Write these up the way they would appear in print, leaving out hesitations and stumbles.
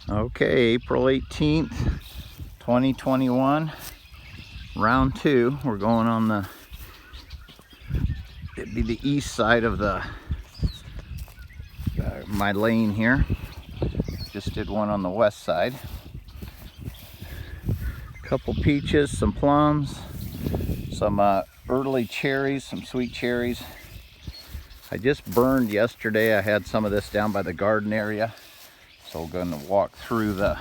Okay, April 18th, 2021, round 2. We're going on it'd be the east side of my lane here. Just did one on the west side. A couple peaches, some plums, some early cherries, some sweet cherries. I just burned yesterday. I had some of this down by the garden area. So we're going to walk through the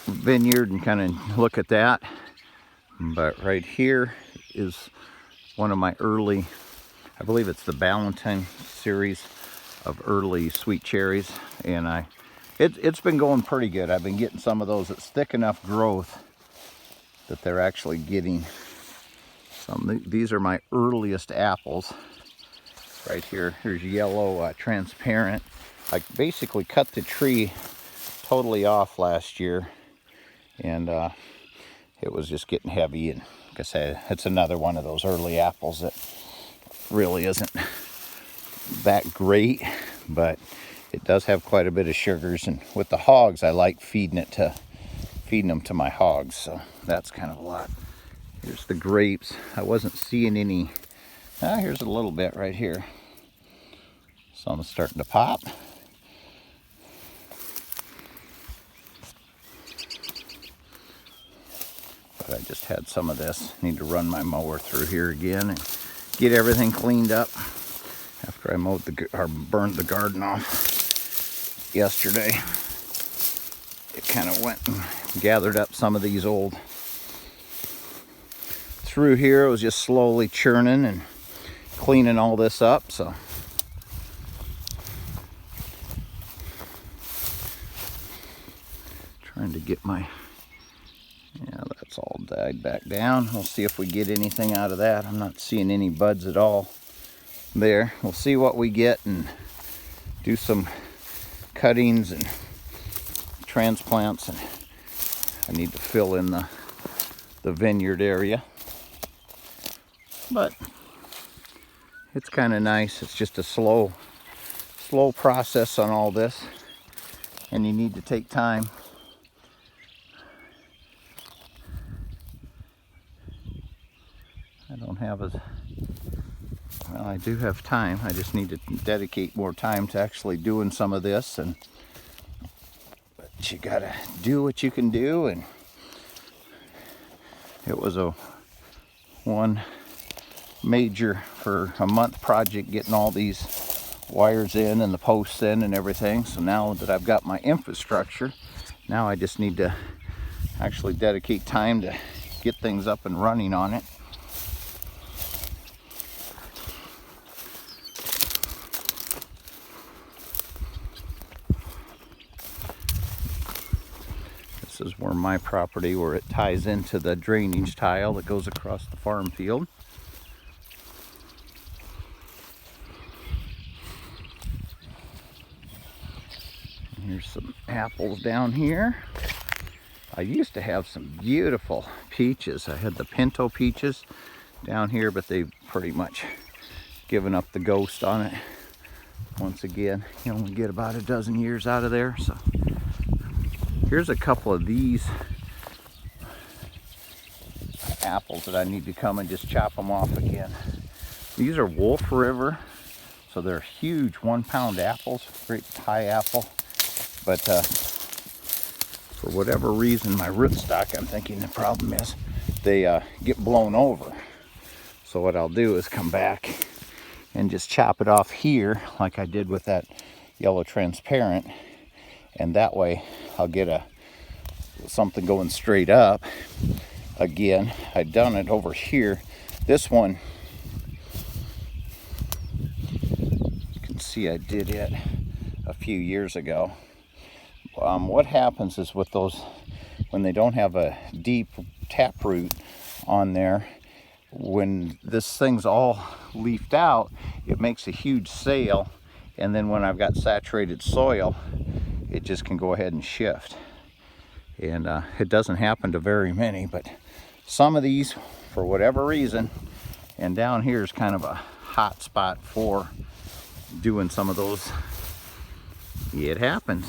vineyard and kind of look at that. But right here is one of my early, I believe it's the Valentine series of early sweet cherries, and it's been going pretty good. I've been getting some of those. It's thick enough growth that they're actually getting some. These are my earliest apples. Right here, here's yellow transparent. I basically cut the tree totally off last year, and it was just getting heavy. And like I said, it's another one of those early apples that really isn't that great, but it does have quite a bit of sugars. And with the hogs, I like feeding them to my hogs, so that's kind of a lot. Here's the grapes. I wasn't seeing any. Here's a little bit right here. Some starting to pop. But I just had some of this. Need to run my mower through here again and get everything cleaned up after I burned the garden off yesterday. It kind of went and gathered up some of these old. Through here, it was just slowly churning and cleaning all this up. So trying to get that's all died back down. We'll see if we get anything out of that. I'm not seeing any buds at all there. We'll see what we get and do some cuttings and transplants. And I need to fill in the vineyard area. But it's kind of nice. It's just a slow process on all this, and you need to take time. I don't have well, I do have time. I just need to dedicate more time to actually doing some of this, but you gotta do what you can do. And it was one major for a month project, getting all these wires in and the posts in and everything. So now that I've got my infrastructure, now I just need to actually dedicate time to get things up and running on it. This is where my property, where it ties into the drainage tile that goes across the farm field. Here's some apples down here. I used to have some beautiful peaches. I had the pinto peaches down here, but they've pretty much given up the ghost on it. Once again, you only get about a dozen years out of there. So here's a couple of these apples that I need to come and just chop them off again. These are Wolf River, so they're huge 1-pound apples, great Thai apple. But for whatever reason, my rootstock, I'm thinking the problem is they get blown over. So what I'll do is come back and just chop it off here like I did with that yellow transparent, and that way I'll get something going straight up. Again, I've done it over here. This one, you can see I did it a few years ago. What happens is with those, when they don't have a deep taproot on there, when this thing's all leafed out, it makes a huge sail, and then when I've got saturated soil, it just can go ahead and shift. And it doesn't happen to very many, but some of these, for whatever reason, and down here is kind of a hot spot for doing some of those, it happened.